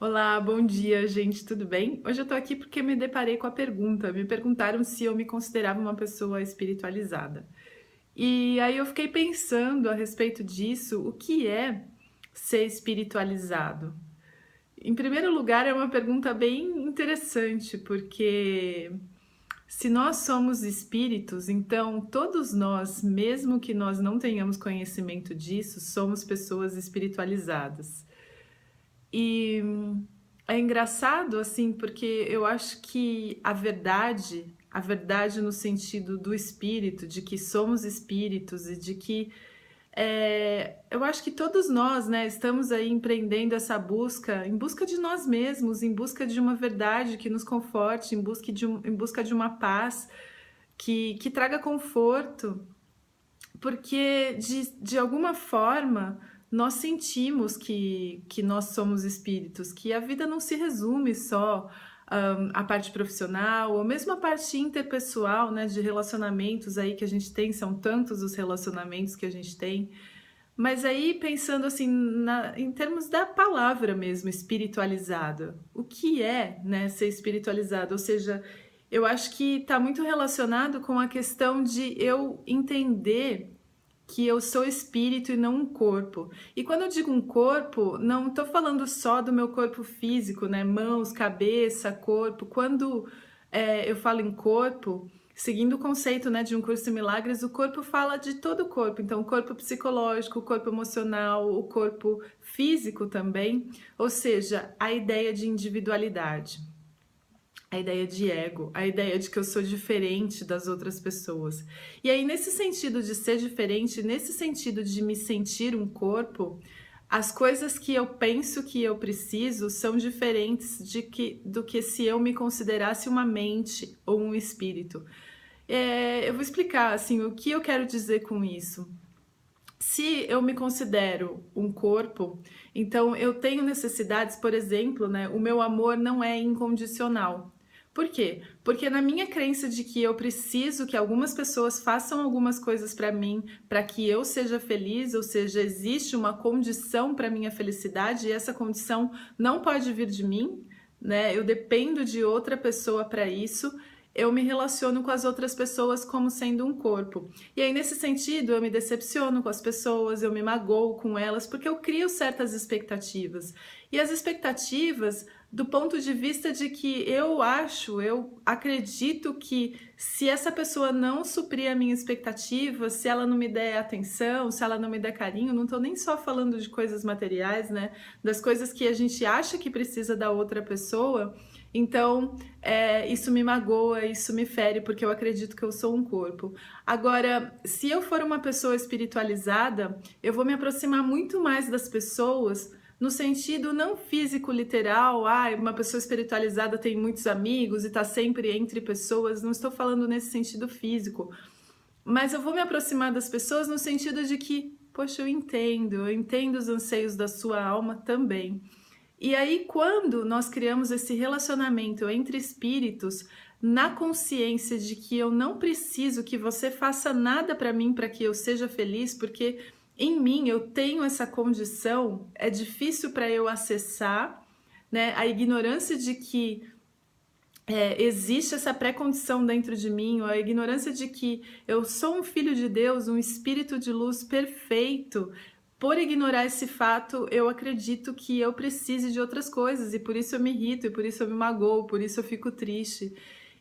Olá, bom dia, gente, tudo bem? Hoje eu tô aqui porque me deparei com a pergunta. Me perguntaram se eu me considerava uma pessoa espiritualizada. E aí eu fiquei pensando a respeito disso, o que é ser espiritualizado? Em primeiro lugar, é uma pergunta bem interessante, porque se nós somos espíritos, então todos nós, mesmo que nós não tenhamos conhecimento disso, somos pessoas espiritualizadas. E é engraçado, assim, porque eu acho que a verdade no sentido do espírito, de que somos espíritos e de que eu acho que todos nós, né, estamos aí empreendendo essa busca, em busca de nós mesmos, em busca de uma verdade que nos conforte, em busca de uma paz que traga conforto, porque de alguma forma nós sentimos que nós somos espíritos, que a vida não se resume só à parte profissional, ou mesmo a parte interpessoal, né, de relacionamentos aí que a gente tem, são tantos os relacionamentos que a gente tem. Mas aí pensando assim em termos da palavra mesmo, espiritualizada, o que é, né, ser espiritualizado? Ou seja, eu acho que está muito relacionado com a questão de eu entender que eu sou espírito e não um corpo. E quando eu digo um corpo, não estou falando só do meu corpo físico, né? Mãos, cabeça, corpo. Quando eu falo em corpo, seguindo o conceito, né, de um curso de milagres, o corpo fala de todo o corpo. Então, o corpo psicológico, o corpo emocional, o corpo físico também. Ou seja, a ideia de individualidade, a ideia de ego, a ideia de que eu sou diferente das outras pessoas. E aí, nesse sentido de ser diferente, nesse sentido de me sentir um corpo, as coisas que eu penso que eu preciso são diferentes do que se eu me considerasse uma mente ou um espírito. Eu vou explicar assim o que eu quero dizer com isso. Se eu me considero um corpo, então eu tenho necessidades, por exemplo, né? O meu amor não é incondicional. Por quê? Porque na minha crença de que eu preciso que algumas pessoas façam algumas coisas para mim, para que eu seja feliz, ou seja, existe uma condição para minha felicidade e essa condição não pode vir de mim, né? Eu dependo de outra pessoa para isso. Eu me relaciono com as outras pessoas como sendo um corpo. E aí, nesse sentido, eu me decepciono com as pessoas, eu me magoo com elas, porque eu crio certas expectativas. E as expectativas, do ponto de vista de que eu acredito que se essa pessoa não suprir a minha expectativa, se ela não me der atenção, se ela não me der carinho, não estou nem só falando de coisas materiais, né? Das coisas que a gente acha que precisa da outra pessoa. Então, isso me magoa, isso me fere, porque eu acredito que eu sou um corpo. Agora, se eu for uma pessoa espiritualizada, eu vou me aproximar muito mais das pessoas no sentido não físico literal, uma pessoa espiritualizada tem muitos amigos e está sempre entre pessoas, não estou falando nesse sentido físico, mas eu vou me aproximar das pessoas no sentido de que, poxa, eu entendo os anseios da sua alma também. E aí, quando nós criamos esse relacionamento entre espíritos, na consciência de que eu não preciso que você faça nada para mim para que eu seja feliz, porque em mim eu tenho essa condição, é difícil para eu acessar, né? A ignorância de que existe essa pré-condição dentro de mim, ou a ignorância de que eu sou um filho de Deus, um espírito de luz perfeito. Por ignorar esse fato, eu acredito que eu precise de outras coisas, e por isso eu me irrito, e por isso eu me magoo, por isso eu fico triste.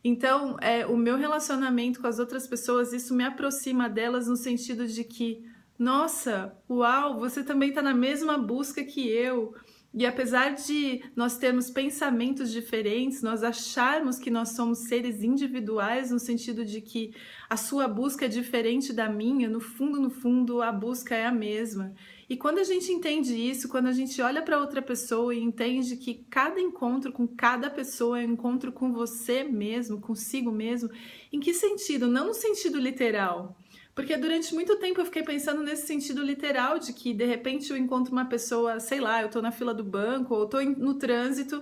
Então, o meu relacionamento com as outras pessoas, isso me aproxima delas no sentido de que, nossa, uau, você também está na mesma busca que eu. E apesar de nós termos pensamentos diferentes, nós acharmos que nós somos seres individuais, no sentido de que a sua busca é diferente da minha, no fundo, a busca é a mesma. E quando a gente entende isso, quando a gente olha para outra pessoa e entende que cada encontro com cada pessoa é um encontro com você mesmo, consigo mesmo, em que sentido? Não no sentido literal. Porque durante muito tempo eu fiquei pensando nesse sentido literal, de que de repente eu encontro uma pessoa, sei lá, eu tô na fila do banco, ou tô no trânsito,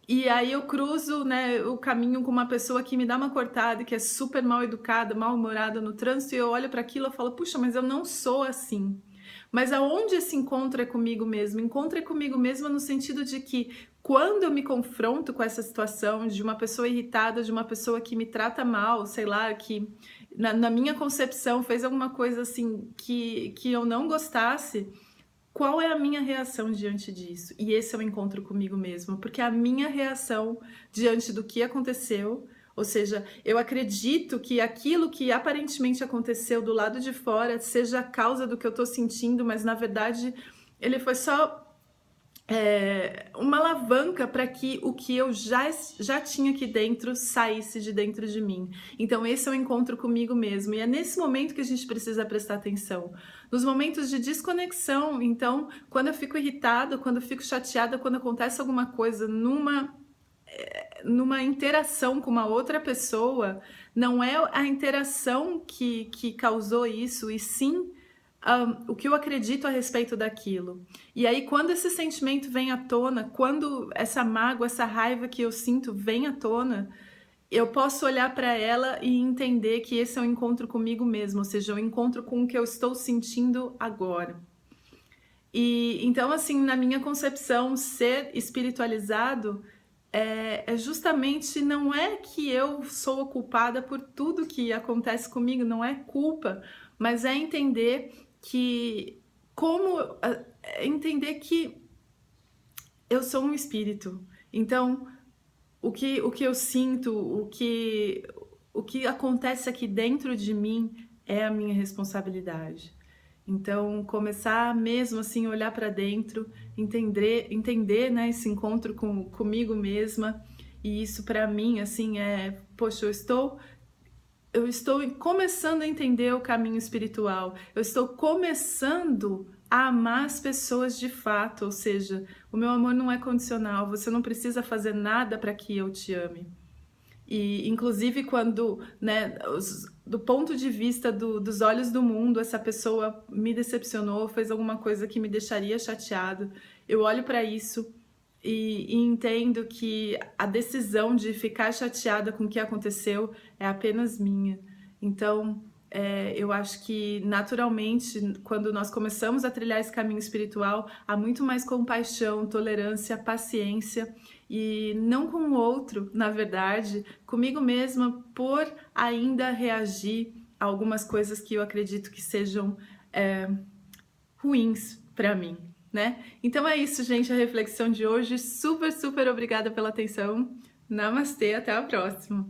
e aí eu cruzo, né, o caminho com uma pessoa que me dá uma cortada, que é super mal educada, mal-humorada no trânsito, e eu olho para aquilo e falo, puxa, mas eu não sou assim. Mas aonde esse encontro é comigo mesmo? Encontro é comigo mesma no sentido de que quando eu me confronto com essa situação de uma pessoa irritada, de uma pessoa que me trata mal, sei lá, que na minha concepção fez alguma coisa assim que eu não gostasse, qual é a minha reação diante disso? E esse é o encontro comigo mesmo, porque a minha reação diante do que aconteceu, ou seja, eu acredito que aquilo que aparentemente aconteceu do lado de fora seja a causa do que eu tô sentindo, mas na verdade ele foi só uma alavanca para que o que eu já tinha aqui dentro saísse de dentro de mim. Então esse é o encontro comigo mesmo, e é nesse momento que a gente precisa prestar atenção. Nos momentos de desconexão, então, quando eu fico irritada, quando eu fico chateada, quando acontece alguma coisa numa interação com uma outra pessoa, não é a interação que causou isso, e sim o que eu acredito a respeito daquilo. E aí, quando esse sentimento vem à tona, quando essa mágoa, essa raiva que eu sinto vem à tona, eu posso olhar para ela e entender que esse é um encontro comigo mesmo, ou seja, um encontro com o que eu estou sentindo agora. E então, assim, na minha concepção, ser espiritualizado justamente não é que eu sou a culpada por tudo que acontece comigo, não é culpa, mas é entender que entender que eu sou um espírito. Então, o que eu sinto, o que acontece aqui dentro de mim é a minha responsabilidade. Então, começar mesmo assim, olhar para dentro, entender, né, esse encontro comigo mesma. E isso para mim, assim, poxa, eu estou começando a entender o caminho espiritual. Eu estou começando a amar as pessoas de fato, ou seja, o meu amor não é condicional. Você não precisa fazer nada para que eu te ame. E, inclusive, quando, né, do ponto de vista dos olhos do mundo, essa pessoa me decepcionou, fez alguma coisa que me deixaria chateado, eu olho para isso e entendo que a decisão de ficar chateada com o que aconteceu é apenas minha. Então, eu acho que naturalmente, quando nós começamos a trilhar esse caminho espiritual, há muito mais compaixão, tolerância, paciência, e não com o outro, na verdade, comigo mesma, por ainda reagir a algumas coisas que eu acredito que sejam ruins para mim, né? Então é isso, gente, a reflexão de hoje. Super, super obrigada pela atenção. Namastê, até a próxima!